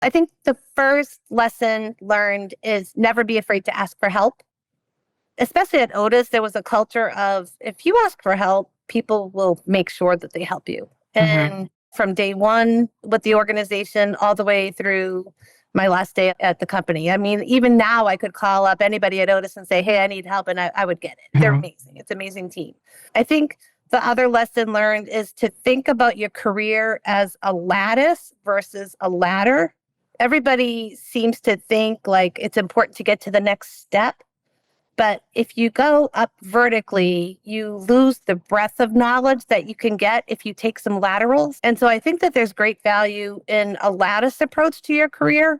I think the first lesson learned is never be afraid to ask for help. Especially at Otis, there was a culture of if you ask for help, people will make sure that they help you. And from day one with the organization all the way through my last day at the company. I mean, even now I could call up anybody at Otis and say, hey, I need help, and I would get it. They're amazing. It's an amazing team. I think the other lesson learned is to think about your career as a lattice versus a ladder. Everybody seems to think like it's important to get to the next step. But if you go up vertically, you lose the breadth of knowledge that you can get if you take some laterals. And so I think that there's great value in a lattice approach to your career.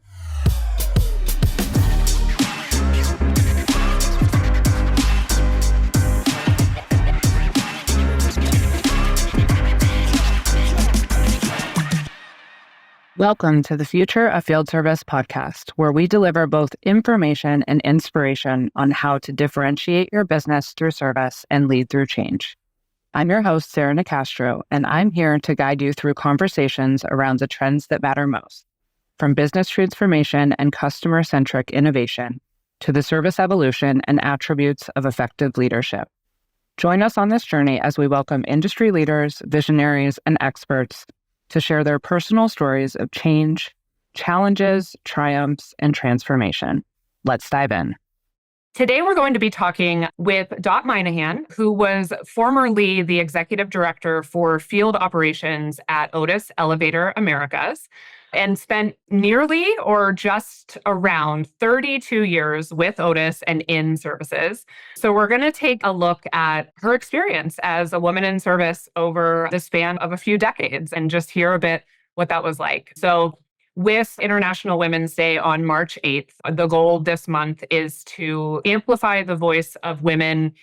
Welcome to the Future of Field Service podcast, where we deliver both information and inspiration on how to differentiate your business through service and lead through change. I'm your host, Sarah Nicastro, and I'm here to guide you through conversations around the trends that matter most, from business transformation and customer-centric innovation to the service evolution and attributes of effective leadership. Join us on this journey as we welcome industry leaders, visionaries, and experts to share their personal stories of change, challenges, triumphs, and transformation. Let's dive in. Today, we're going to be talking with Dot Mynahan, who was formerly the executive director for field operations at Otis Elevator Americas and spent nearly or just around 32 years with Otis and in services. So we're going to take a look at her experience as a woman in service over the span of a few decades and just hear a bit what that was like. So with International Women's Day on March 8th, the goal this month is to amplify the voice of women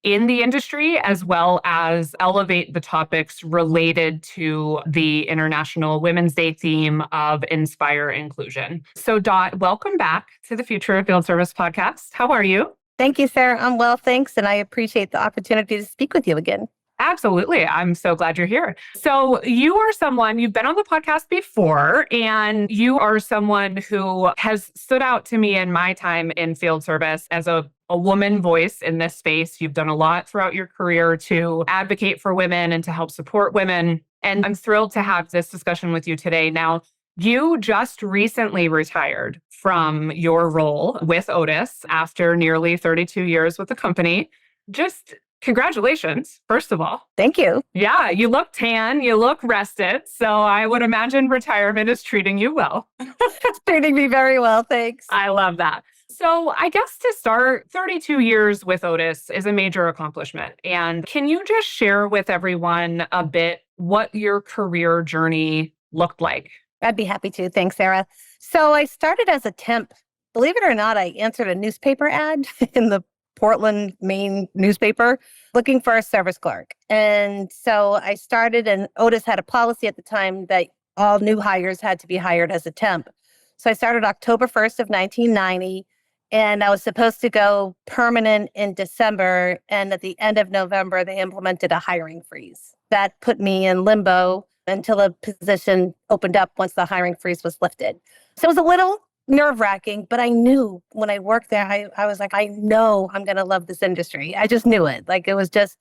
in the industry, as well as elevate the topics related to the International Women's Day theme of Inspire Inclusion. So Dot, welcome back to the Future of Field Service podcast. How are you? Thank you, Sarah. I'm well, thanks. And I appreciate the opportunity to speak with you again. Absolutely. I'm so glad you're here. So you are someone, you've been on the podcast before, and you are someone who has stood out to me in my time in field service as a woman voice in this space. You've done a lot throughout your career to advocate for women and to help support women. And I'm thrilled to have this discussion with you today. Now, you just recently retired from your role with Otis after nearly 32 years with the company. Just congratulations, first of all. Thank you. Yeah, you look tan, you look rested. So I would imagine retirement is treating you well. It's treating me very well, thanks. I love that. So I guess to start, 32 years with Otis is a major accomplishment. And can you just share with everyone a bit what your career journey looked like? I'd be happy to. Thanks, Sarah. So I started as a temp. Believe it or not, I answered a newspaper ad in the Portland, Maine newspaper looking for a service clerk. And so I started, and Otis had a policy at the time that all new hires had to be hired as a temp. So I started October 1st of 1990, and I was supposed to go permanent in December. And at the end of November, they implemented a hiring freeze. That put me in limbo until a position opened up once the hiring freeze was lifted. So it was a little nerve-wracking, but I knew when I worked there, I was like, I know I'm going to love this industry. I just knew it. Like, it was just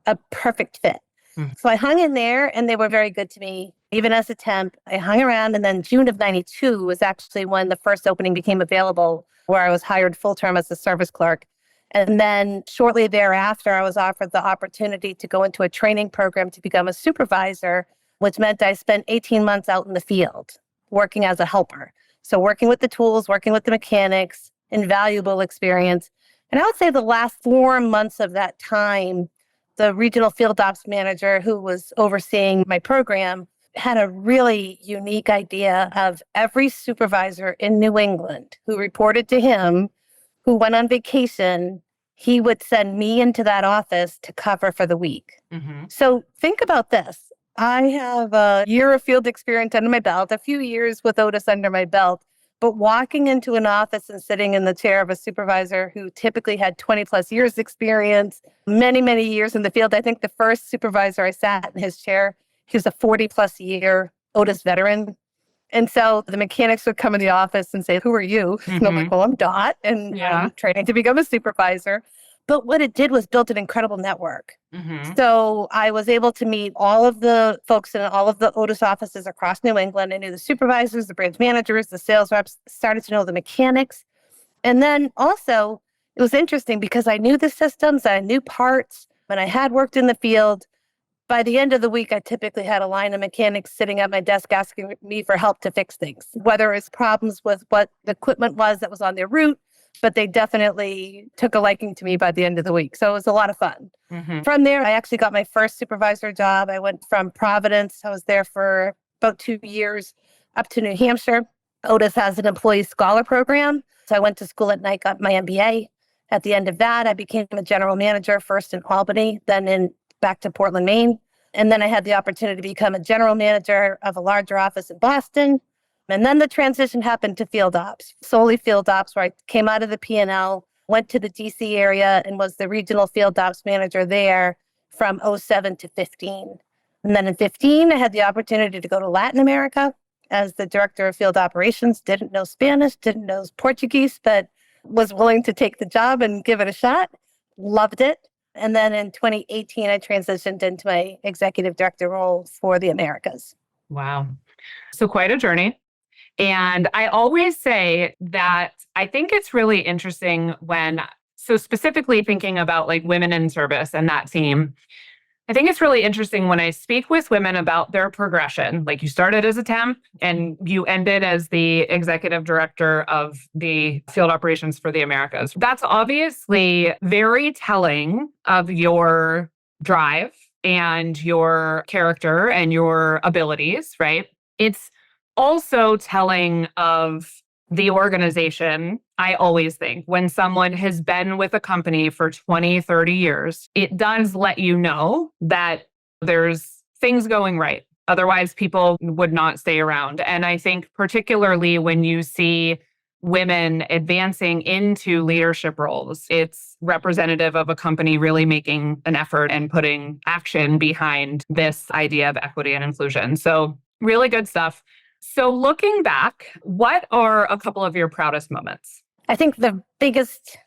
a perfect fit. So I hung in there, and they were very good to me. Even as a temp, I hung around, and then June of 92 was actually when the first opening became available, where I was hired full-term as a service clerk. And then shortly thereafter, I was offered the opportunity to go into a training program to become a supervisor, which meant I spent 18 months out in the field working as a helper. So working with the tools, working with the mechanics, invaluable experience. And I would say the last 4 months of that time, the regional field ops manager who was overseeing my program had a really unique idea of every supervisor in New England who reported to him, who went on vacation, he would send me into that office to cover for the week. So think about this. I have a year of field experience under my belt, a few years with Otis under my belt, but walking into an office and sitting in the chair of a supervisor who typically had 20 plus years experience, many, many years in the field. I think the first supervisor I sat in his chair, he was a 40 plus year Otis veteran. And so the mechanics would come in the office and say, "Who are you?" And I'm like, "Well, I'm Dot, and Yeah. I'm training to become a supervisor." But what it did was built an incredible network. Mm-hmm. So I was able to meet all of the folks in all of the Otis offices across New England. I knew the supervisors, the branch managers, the sales reps, started to know the mechanics. And then also, it was interesting because I knew the systems, I knew parts, and I had worked in the field. By the end of the week, I typically had a line of mechanics sitting at my desk asking me for help to fix things, whether it's problems with what the equipment was that was on their route, but they definitely took a liking to me by the end of the week. So it was a lot of fun. Mm-hmm. From there, I actually got my first supervisor job. I went from Providence. I was there for about 2 years up to New Hampshire. Otis has an employee scholar program. So I went to school at night, got my MBA. At the end of that, I became a general manager, first in Albany, then back to Portland, Maine. And then I had the opportunity to become a general manager of a larger office in Boston. And then the transition happened to field ops, solely field ops, where I came out of the P&L, went to the DC area and was the regional field ops manager there from '07 to 15. And then in 15, I had the opportunity to go to Latin America as the director of field operations. Didn't know Spanish, didn't know Portuguese, but was willing to take the job and give it a shot. Loved it. And then in 2018, I transitioned into my executive director role for the Americas. Wow. So quite a journey. And I always say that I think it's really interesting so specifically thinking about like women in service and that theme, I think it's really interesting when I speak with women about their progression. Like you started as a temp and you ended as the executive director of the field operations for the Americas. That's obviously very telling of your drive and your character and your abilities, right? It's also telling of the organization. I always think when someone has been with a company for 20, 30 years, it does let you know that there's things going right. Otherwise, people would not stay around. And I think particularly when you see women advancing into leadership roles, it's representative of a company really making an effort and putting action behind this idea of equity and inclusion. So really good stuff. So looking back, what are a couple of your proudest moments? I think the biggest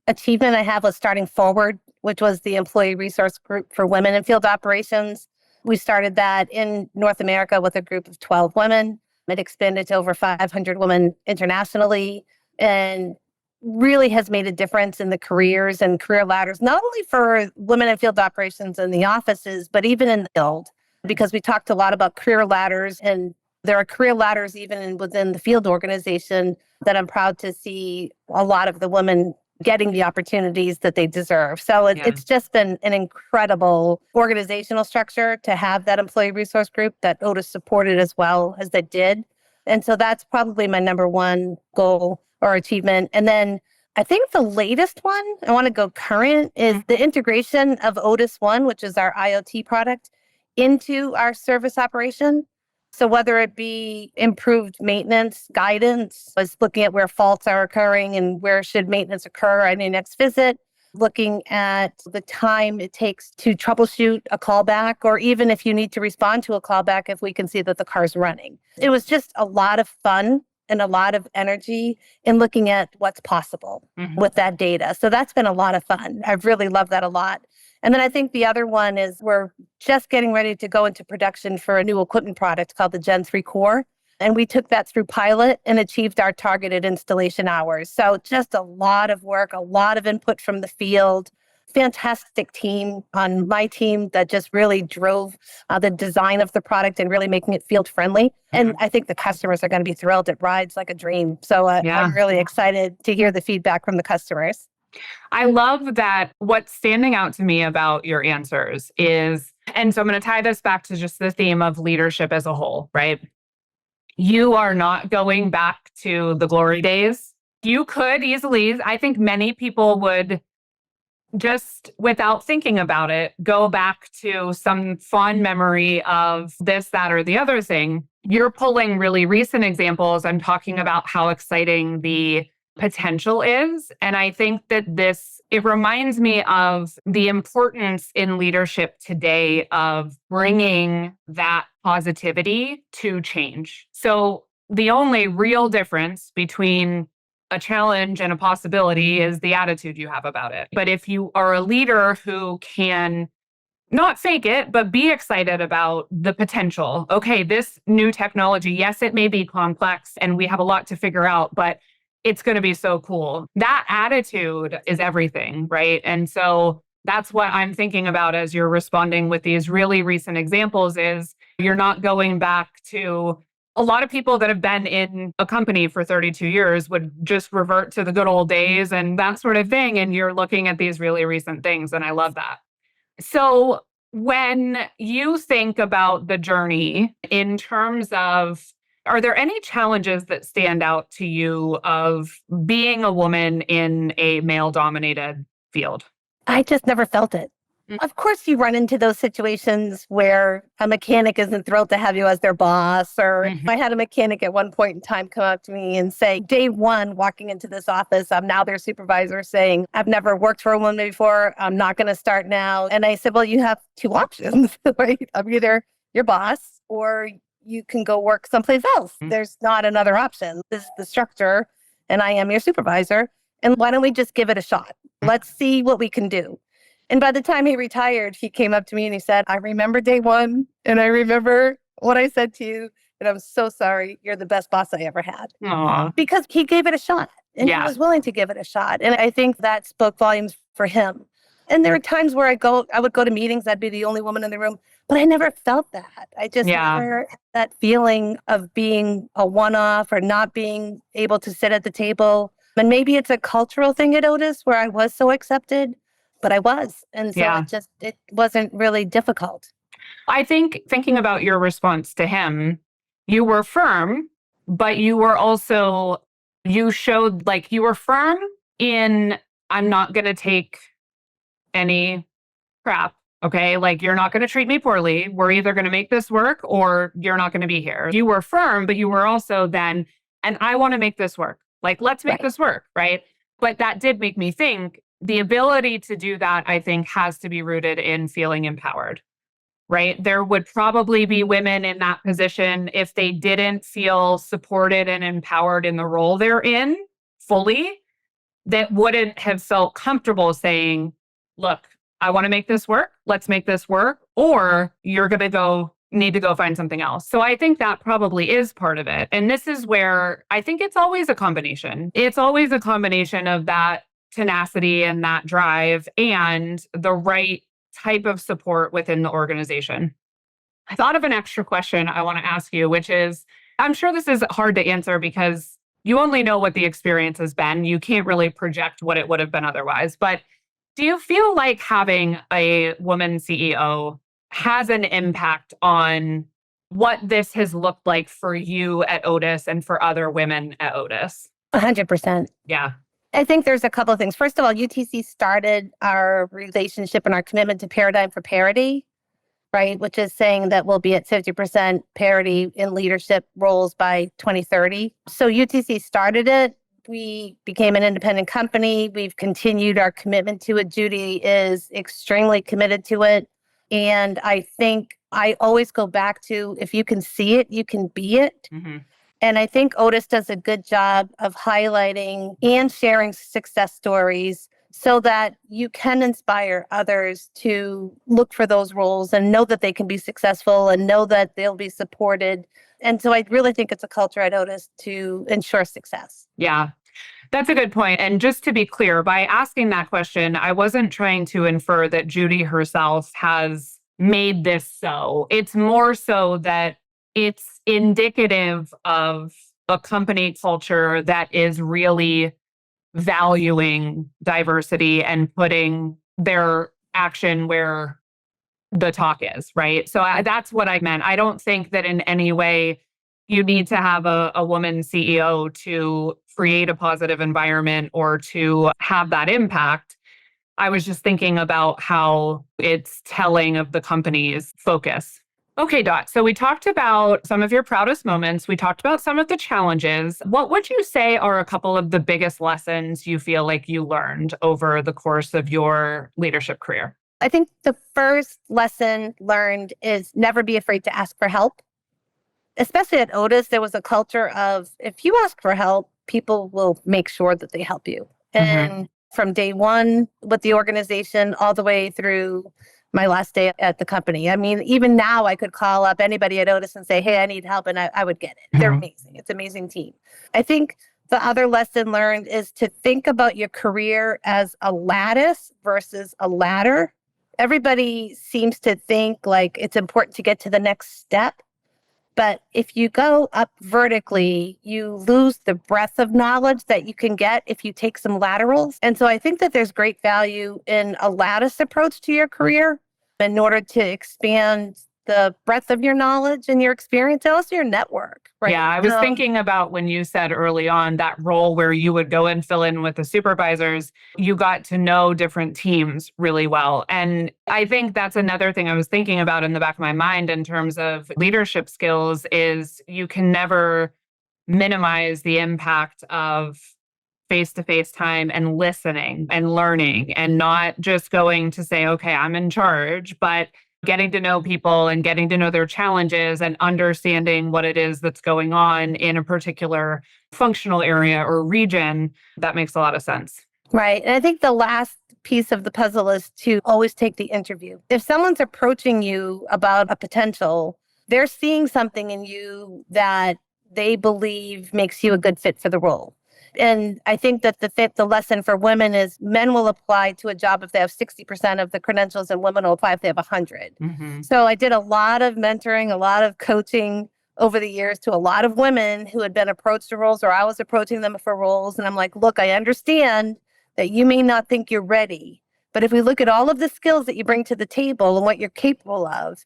achievement I have was starting Forward, which was the employee resource group for women in field operations. We started that in North America with a group of 12 women. It expanded to over 500 women internationally and really has made a difference in the careers and career ladders, not only for women in field operations in the offices, but even in the field, because we talked a lot about career ladders, and there are career ladders even within the field organization that I'm proud to see a lot of the women getting the opportunities that they deserve. So it's just been an incredible organizational structure to have that employee resource group that Otis supported as well as they did. And so that's probably my number one goal or achievement. And then I think the latest one, I want to go current, is the integration of Otis One, which is our IoT product, into our service operation. So whether it be improved maintenance guidance, was looking at where faults are occurring and where should maintenance occur on your next visit, looking at the time it takes to troubleshoot a callback, or even if you need to respond to a callback, if we can see that the car's running. It was just a lot of fun and a lot of energy in looking at what's possible with that data. So that's been a lot of fun. I've really loved that a lot. And then I think the other one is we're just getting ready to go into production for a new equipment product called the Gen 3 Core. And we took that through pilot and achieved our targeted installation hours. So just a lot of work, a lot of input from the field, fantastic team on my team that just really drove the design of the product and really making it field friendly. And I think the customers are going to be thrilled. It rides like a dream. So I'm really excited to hear the feedback from the customers. I love that what's standing out to me about your answers is, and so I'm going to tie this back to just the theme of leadership as a whole, right? You are not going back to the glory days. You could easily, I think many people would just without thinking about it, go back to some fond memory of this, that, or the other thing. You're pulling really recent examples and talking about how exciting the potential is. And I think that it reminds me of the importance in leadership today of bringing that positivity to change. So the only real difference between a challenge and a possibility is the attitude you have about it. But if you are a leader who can not fake it, but be excited about the potential. Okay, this new technology, yes, it may be complex and we have a lot to figure out, but it's going to be so cool. That attitude is everything, right? And so that's what I'm thinking about as you're responding with these really recent examples is you're not going back to a lot of people that have been in a company for 32 years would just revert to the good old days and that sort of thing. And you're looking at these really recent things. And I love that. So when you think about the journey in terms of, are there any challenges that stand out to you of being a woman in a male-dominated field? I just never felt it. Of course, you run into those situations where a mechanic isn't thrilled to have you as their boss. Or I had a mechanic at one point in time come up to me and say, day one, walking into this office, I'm now their supervisor saying, I've never worked for a woman before. I'm not going to start now. And I said, well, you have two options, right? I'm either your boss or you can go work someplace else. There's not another option. This is the structure and I am your supervisor. And why don't we just give it a shot? Let's see what we can do. And by the time he retired, he came up to me and he said, I remember day one and I remember what I said to you. And I'm so sorry. You're the best boss I ever had. Aww. Because he gave it a shot and he was willing to give it a shot. And I think that spoke volumes for him. And there are times where I would go to meetings. I'd be the only woman in the room, but I never felt that. I just never had that feeling of being a one-off or not being able to sit at the table. And maybe it's a cultural thing at Otis where I was so accepted. But I was. And so it wasn't really difficult. I think thinking about your response to him, you were firm, but you were also, you showed like you were firm in, I'm not going to take any crap. Okay. Like you're not going to treat me poorly. We're either going to make this work or you're not going to be here. You were firm, but you were also then, and I want to make this work. Like, let's make this work. Right. But that did make me think, the ability to do that, I think, has to be rooted in feeling empowered, right? There would probably be women in that position if they didn't feel supported and empowered in the role they're in fully, that wouldn't have felt comfortable saying, look, I want to make this work. Let's make this work. Or you're going to need to go find something else. So I think that probably is part of it. And this is where I think it's always a combination. It's always a combination of that tenacity and that drive and the right type of support within the organization. I thought of an extra question I want to ask you, which is, I'm sure this is hard to answer because you only know what the experience has been. You can't really project what it would have been otherwise. But do you feel like having a woman CEO has an impact on what this has looked like for you at Otis and for other women at Otis? 100%. Yeah. I think there's a couple of things. First of all, UTC started our relationship and our commitment to Paradigm for Parity, right? Which is saying that we'll be at 50% parity in leadership roles by 2030. So UTC started it. We became an independent company. We've continued our commitment to it. Judy is extremely committed to it. And I think I always go back to, if you can see it, you can be it. Mm-hmm. And I think Otis does a good job of highlighting and sharing success stories so that you can inspire others to look for those roles and know that they can be successful and know that they'll be supported. And so I really think it's a culture at Otis to ensure success. Yeah, that's a good point. And just to be clear, by asking that question, I wasn't trying to infer that Judy herself has made this so. It's more so that it's indicative of a company culture that is really valuing diversity and putting their action where the talk is, right? So that's what I meant. I don't think that in any way you need to have a woman CEO to create a positive environment or to have that impact. I was just thinking about how it's telling of the company's focus. Okay, Dot. So we talked about some of your proudest moments. We talked about some of the challenges. What would you say are a couple of the biggest lessons you feel like you learned over the course of your leadership career? I think the first lesson learned is never be afraid to ask for help. especially at Otis, there was a culture of if you ask for help, people will make sure that they help you. And from day one with the organization all the way through my last day at the company. I mean, even now I could call up anybody at Otis and say, hey, I need help. And I would get it. They're amazing. It's an amazing team. I think the other lesson learned is to think about your career as a lattice versus a ladder. Everybody seems to think like it's important to get to the next step. But if you go up vertically, you lose the breadth of knowledge that you can get if you take some laterals. And so I think that there's great value in a lattice approach to your career in order to expand the breadth of your knowledge and your experience, and also your network. Right? Yeah, I was thinking about when you said early on that role where you would go and fill in with the supervisors, you got to know different teams really well. And I think that's another thing I was thinking about in the back of my mind in terms of leadership skills is you can never minimize the impact of face-to-face time and listening and learning and not just going to say, okay, I'm in charge, but getting to know people and getting to know their challenges and understanding what it is that's going on in a particular functional area or region. That makes a lot of sense. Right. And I think the last piece of the puzzle is to always take the interview. If someone's approaching you about a potential, they're seeing something in you that they believe makes you a good fit for the role. And I think that the lesson for women is men will apply to a job if they have 60% of the credentials, and women will apply if they have 100. So I did a lot of mentoring, a lot of coaching over the years to a lot of women who had been approached to roles, or I was approaching them for roles. And I'm like, look, I understand that you may not think you're ready, but if we look at all of the skills that you bring to the table and what you're capable of,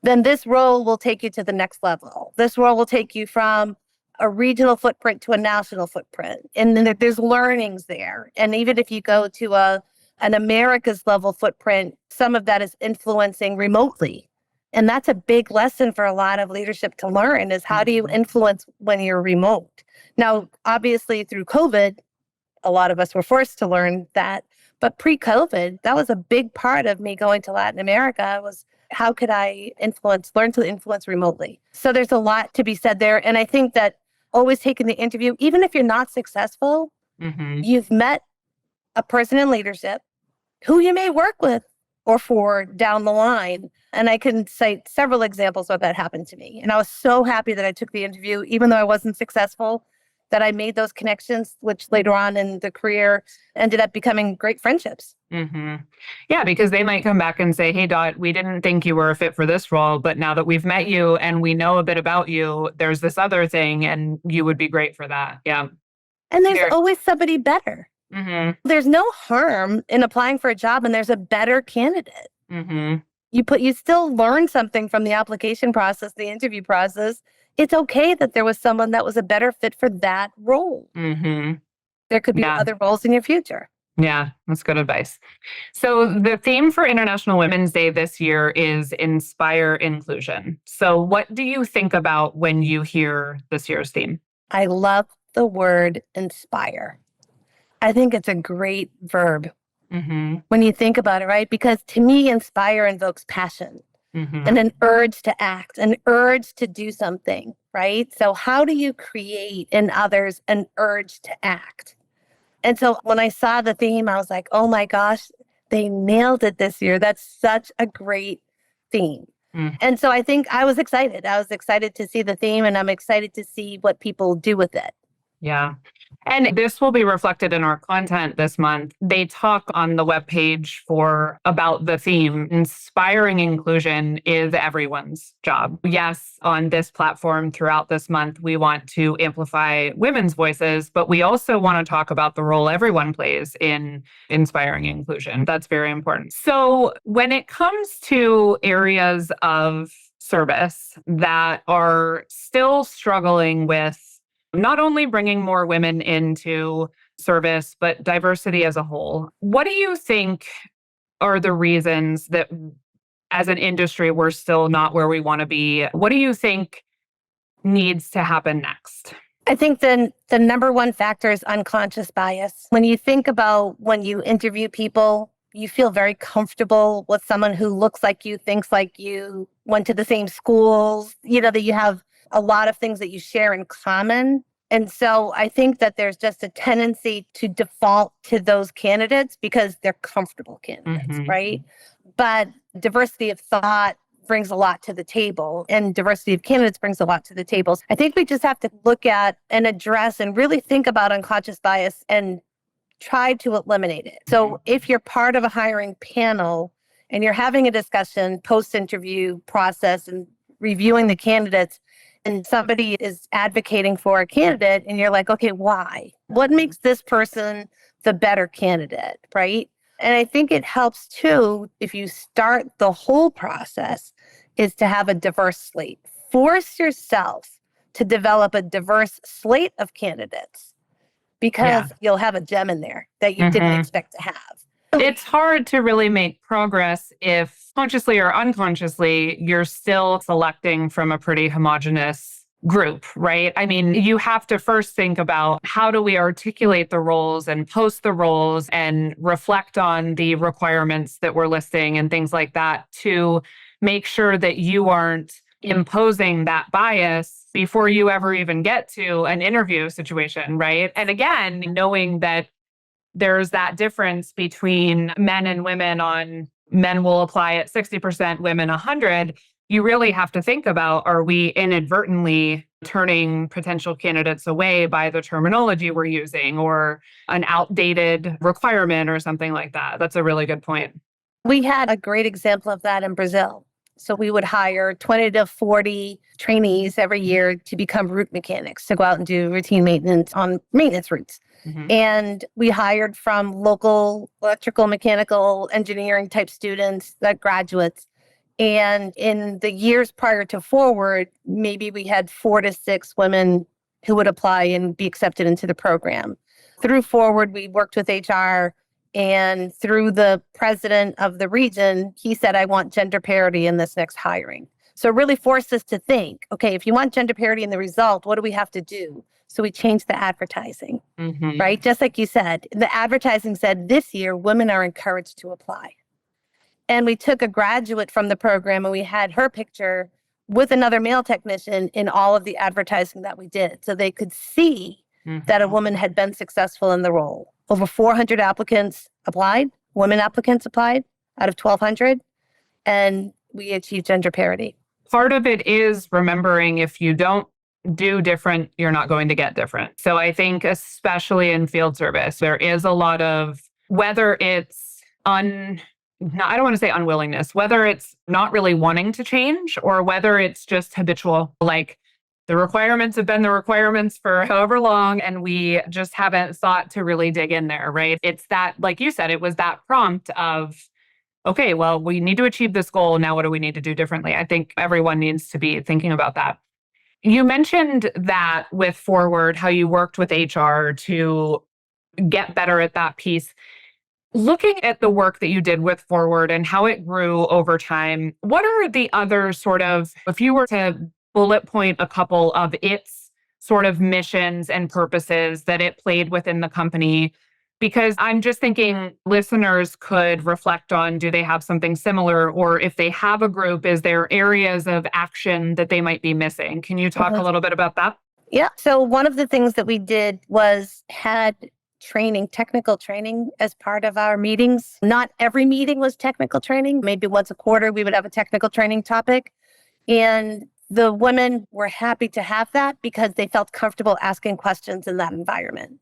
then this role will take you to the next level. This role will take you from a regional footprint to a national footprint. And then there's learnings there. And even if you go to an America's level footprint, some of that is influencing remotely. And that's a big lesson for a lot of leadership to learn is how do you influence when you're remote? Now, obviously through COVID, a lot of us were forced to learn that. But pre-COVID, that was a big part of me going to Latin America was how could I learn to influence remotely? So there's a lot to be said there. And I think that always taking the interview, even if you're not successful, you've met a person in leadership who you may work with or for down the line. And I can cite several examples where that happened to me. And I was so happy that I took the interview, even though I wasn't successful, that I made those connections, which later on in the career ended up becoming great friendships. Yeah, because they might come back and say, hey, Dot, we didn't think you were a fit for this role, but now that we've met you and we know a bit about you, there's this other thing and you would be great for that. Yeah. And there's always somebody better. There's no harm in applying for a job and there's a better candidate. You still learn something from the application process, the interview process. It's okay that there was someone that was a better fit for that role. There could be other roles in your future. Yeah, that's good advice. So the theme for International Women's Day this year is Inspire Inclusion. So what do you think about when you hear this year's theme? I love the word inspire. I think it's a great verb when you think about it, right? Because to me, inspire invokes passion and an urge to act, an urge to do something, right? So how do you create in others an urge to act? And so when I saw the theme, I was like, oh my gosh, they nailed it this year. That's such a great theme. And so I think I was excited. I was excited to see the theme and I'm excited to see what people do with it. Yeah. And this will be reflected in our content this month. They talk on the webpage about the theme. Inspiring inclusion is everyone's job. Yes, on this platform throughout this month, we want to amplify women's voices, but we also want to talk about the role everyone plays in inspiring inclusion. That's very important. So when it comes to areas of service that are still struggling with not only bringing more women into service, but diversity as a whole. What do you think are the reasons that as an industry, we're still not where we want to be? What do you think needs to happen next? I think the number one factor is unconscious bias. When you think about when you interview people, you feel very comfortable with someone who looks like you, thinks like you, went to the same schools, that you have a lot of things that you share in common. And so I think that there's just a tendency to default to those candidates because they're comfortable candidates, right? But diversity of thought brings a lot to the table, and diversity of candidates brings a lot to the table. I think we just have to look at and address and really think about unconscious bias and try to eliminate it. So if you're part of a hiring panel and you're having a discussion post-interview process and reviewing the candidates, and somebody is advocating for a candidate and you're like, okay, why? What makes this person the better candidate, right? And I think it helps too, if you start the whole process, is to have a diverse slate. Force yourself to develop a diverse slate of candidates because you'll have a gem in there that you didn't expect to have. It's hard to really make progress if consciously or unconsciously, you're still selecting from a pretty homogenous group, right? I mean, you have to first think about how do we articulate the roles and post the roles and reflect on the requirements that we're listing and things like that to make sure that you aren't imposing that bias before you ever even get to an interview situation, right? And again, knowing that there's that difference between men and women on men will apply at 60%, women 100. You really have to think about, are we inadvertently turning potential candidates away by the terminology we're using or an outdated requirement or something like that? That's a really good point. We had a great example of that in Brazil. So we would hire 20 to 40 trainees every year to become route mechanics, to go out and do routine maintenance on maintenance routes. And we hired from local electrical, mechanical, engineering type students, that graduates. And in the years prior to Forward, maybe we had 4 to 6 women who would apply and be accepted into the program. Through Forward, we worked with HR, and through the president of the region, he said, I want gender parity in this next hiring. So it really forced us to think, okay, if you want gender parity in the result, what do we have to do? So we changed the advertising, right? Just like you said, the advertising said this year, women are encouraged to apply. And we took a graduate from the program and we had her picture with another male technician in all of the advertising that we did. So they could see that a woman had been successful in the role. Over 400 applicants applied, women applicants applied out of 1,200, and we achieved gender parity. Part of it is remembering if you don't do different, you're not going to get different. So I think especially in field service, there is a lot of, whether it's I don't want to say unwillingness, whether it's not really wanting to change or whether it's just habitual, like the requirements have been the requirements for however long and we just haven't thought to really dig in there, right? It's that, like you said, it was that prompt of, okay, well, we need to achieve this goal. Now, what do we need to do differently? I think everyone needs to be thinking about that. You mentioned that with Forward, how you worked with HR to get better at that piece. Looking at the work that you did with Forward and how it grew over time, what are the other sort of, if you were to bullet point a couple of its sort of missions and purposes that it played within the company? Because I'm just thinking listeners could reflect on, do they have something similar? Or if they have a group, is there areas of action that they might be missing? Can you talk a little bit about that? Yeah. So one of the things that we did was had training, technical training as part of our meetings. Not every meeting was technical training. Maybe once a quarter, we would have a technical training topic. And the women were happy to have that because they felt comfortable asking questions in that environment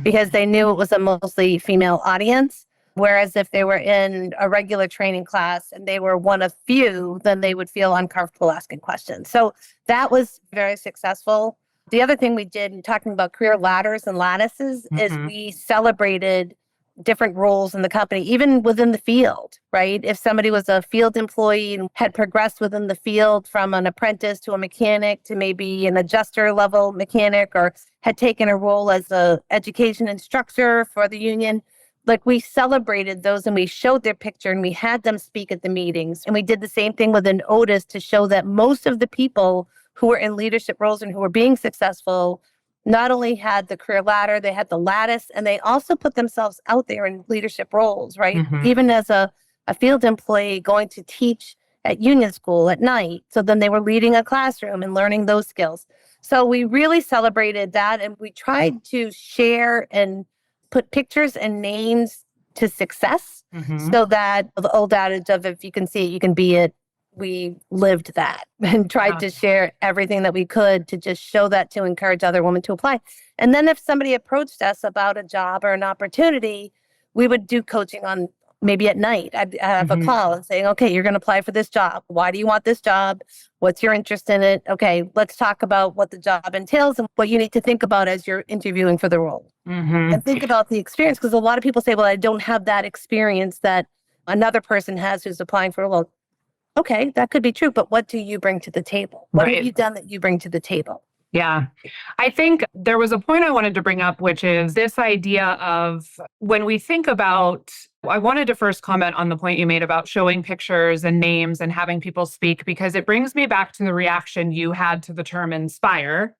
because they knew it was a mostly female audience. Whereas if they were in a regular training class and they were one of few, then they would feel uncomfortable asking questions. So that was very successful. The other thing we did in talking about career ladders and lattices is we celebrated different roles in the company, even within the field, right? If somebody was a field employee and had progressed within the field from an apprentice to a mechanic to maybe an adjuster level mechanic, or had taken a role as a education instructor for the union, like we celebrated those and we showed their picture and we had them speak at the meetings. And we did the same thing within Otis to show that most of the people who were in leadership roles and who were being successful not only had the career ladder, they had the lattice, and they also put themselves out there in leadership roles, right? Even as a field employee going to teach at union school at night. So then they were leading a classroom and learning those skills. So we really celebrated that, and we tried to share and put pictures and names to success, so that the old adage of if you can see it, you can be it, we lived that and tried to share everything that we could to just show that, to encourage other women to apply. And then if somebody approached us about a job or an opportunity, we would do coaching on maybe at night. I'd have a call and saying, okay, you're going to apply for this job. Why do you want this job? What's your interest in it? Okay, let's talk about what the job entails and what you need to think about as you're interviewing for the role. And think about the experience, because a lot of people say, well, I don't have that experience that another person has who's applying for a role. Okay, that could be true, but what do you bring to the table? What have you done that you bring to the table? Yeah. I think there was a point I wanted to bring up, which is this idea of when we think about, I wanted to first comment on the point you made about showing pictures and names and having people speak, because it brings me back to the reaction you had to the term inspire,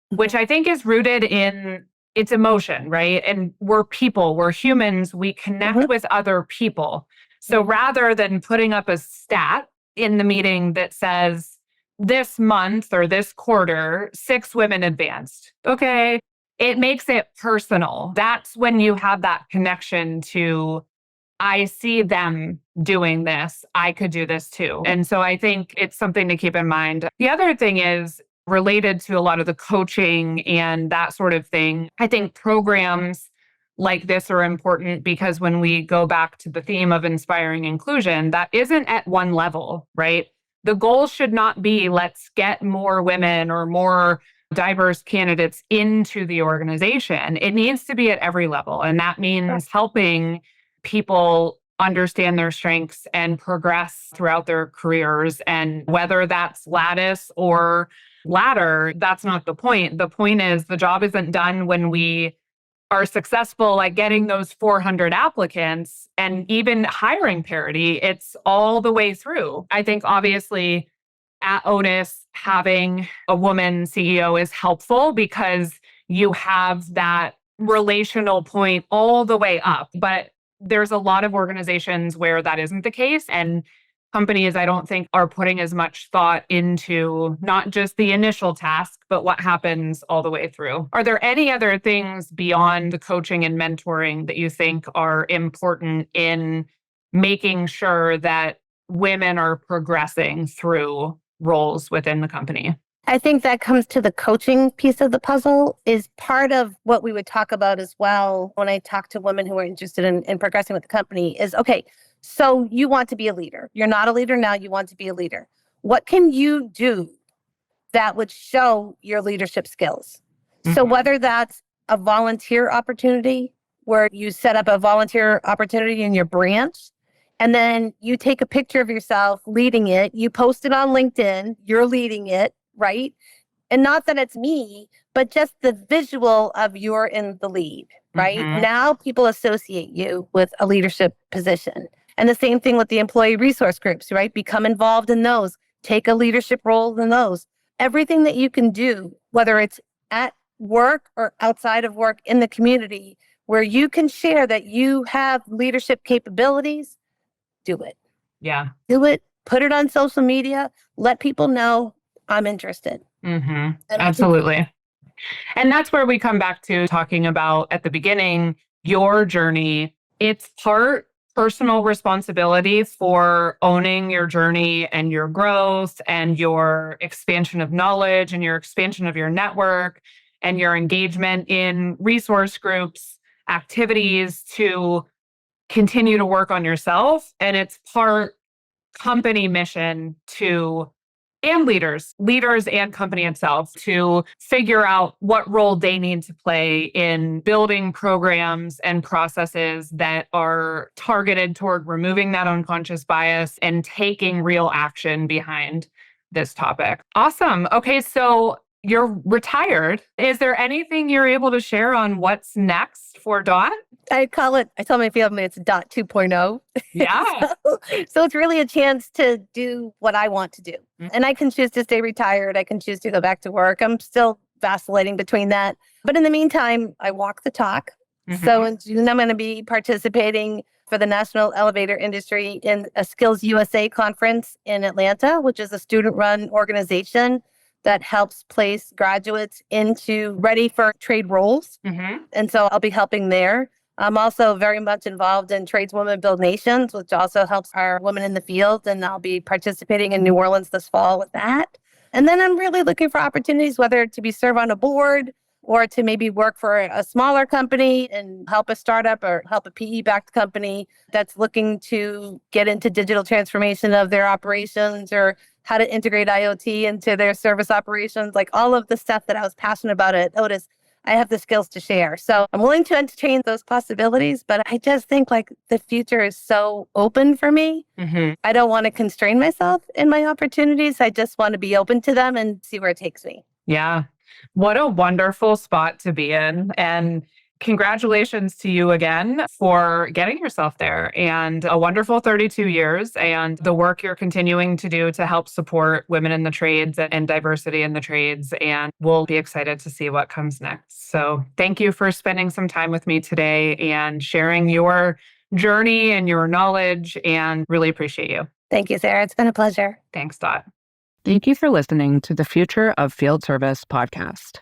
which I think is rooted in its emotion, right? And we're people, we're humans, we connect with other people. So rather than putting up a stat in the meeting that says, this month or this quarter, 6 women advanced. Okay. It makes it personal. That's when you have that connection to, I see them doing this. I could do this too. And so I think it's something to keep in mind. The other thing is related to a lot of the coaching and that sort of thing. I think programs like this are important because when we go back to the theme of inspiring inclusion, that isn't at one level, right? The goal should not be, let's get more women or more diverse candidates into the organization. It needs to be at every level. And that means helping people understand their strengths and progress throughout their careers. And whether that's lattice or ladder, that's not the point. The point is the job isn't done when we are successful at getting those 400 applicants and even hiring parity. It's all the way through. I think obviously at Otis, having a woman CEO is helpful because you have that relational point all the way up. But there's a lot of organizations where that isn't the case. And companies, I don't think, are putting as much thought into not just the initial task, but what happens all the way through. Are there any other things beyond the coaching and mentoring that you think are important in making sure that women are progressing through roles within the company? I think that comes to the coaching piece of the puzzle is part of what we would talk about as well when I talk to women who are interested in progressing with the company is, okay, so you want to be a leader. You're not a leader now, you want to be a leader. What can you do that would show your leadership skills? So whether that's a volunteer opportunity where you set up a volunteer opportunity in your branch, and then you take a picture of yourself leading it, you post it on LinkedIn, you're leading it, right? And not that it's me, but just the visual of you're in the lead, right? Now people associate you with a leadership position. And the same thing with the employee resource groups, right? Become involved in those, take a leadership role in those. Everything that you can do, whether it's at work or outside of work in the community, where you can share that you have leadership capabilities, do it. Yeah. Do it. Put it on social media. Let people know I'm interested. Absolutely. And that's where we come back to talking about at the beginning, your journey. It's part personal responsibility for owning your journey and your growth and your expansion of knowledge and your expansion of your network and your engagement in resource groups, activities to continue to work on yourself. And it's part company mission to, and leaders and company itself to figure out what role they need to play in building programs and processes that are targeted toward removing that unconscious bias and taking real action behind this topic. Awesome. Okay, so you're retired. Is there anything you're able to share on what's next for Dot? I tell my family it's Dot 2.0. Yeah. So it's really a chance to do what I want to do. And I can choose to stay retired. I can choose to go back to work. I'm still vacillating between that. But in the meantime, I walk the talk. So in June, I'm going to be participating for the National Elevator Industry in a Skills USA conference in Atlanta, which is a student-run organization that helps place graduates into ready for trade roles. And so I'll be helping there. I'm also very much involved in Tradeswomen Build Nations, which also helps our women in the field. And I'll be participating in New Orleans this fall with that. And then I'm really looking for opportunities, whether to be serve on a board or to maybe work for a smaller company and help a startup or help a PE-backed company that's looking to get into digital transformation of their operations or how to integrate IoT into their service operations, like all of the stuff that I was passionate about at Otis. I have the skills to share. So I'm willing to entertain those possibilities, but I just think like the future is so open for me. I don't want to constrain myself in my opportunities. I just want to be open to them and see where it takes me. Yeah. What a wonderful spot to be in. And congratulations to you again for getting yourself there, and a wonderful 32 years and the work you're continuing to do to help support women in the trades and diversity in the trades. And we'll be excited to see what comes next. So thank you for spending some time with me today and sharing your journey and your knowledge, and really appreciate you. Thank you, Sarah. It's been a pleasure. Thanks, Dot. Thank you for listening to the Future of Field Service podcast.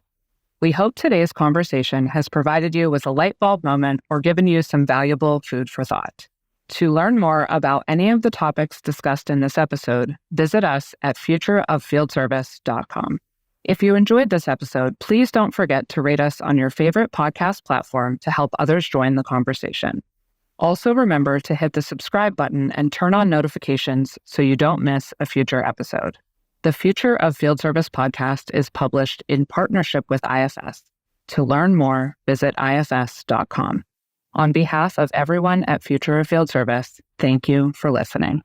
We hope today's conversation has provided you with a light bulb moment or given you some valuable food for thought. To learn more about any of the topics discussed in this episode, visit us at futureoffieldservice.com. If you enjoyed this episode, please don't forget to rate us on your favorite podcast platform to help others join the conversation. Also remember to hit the subscribe button and turn on notifications so you don't miss a future episode. The Future of Field Service podcast is published in partnership with IFS. To learn more, visit ifs.com. On behalf of everyone at Future of Field Service, thank you for listening.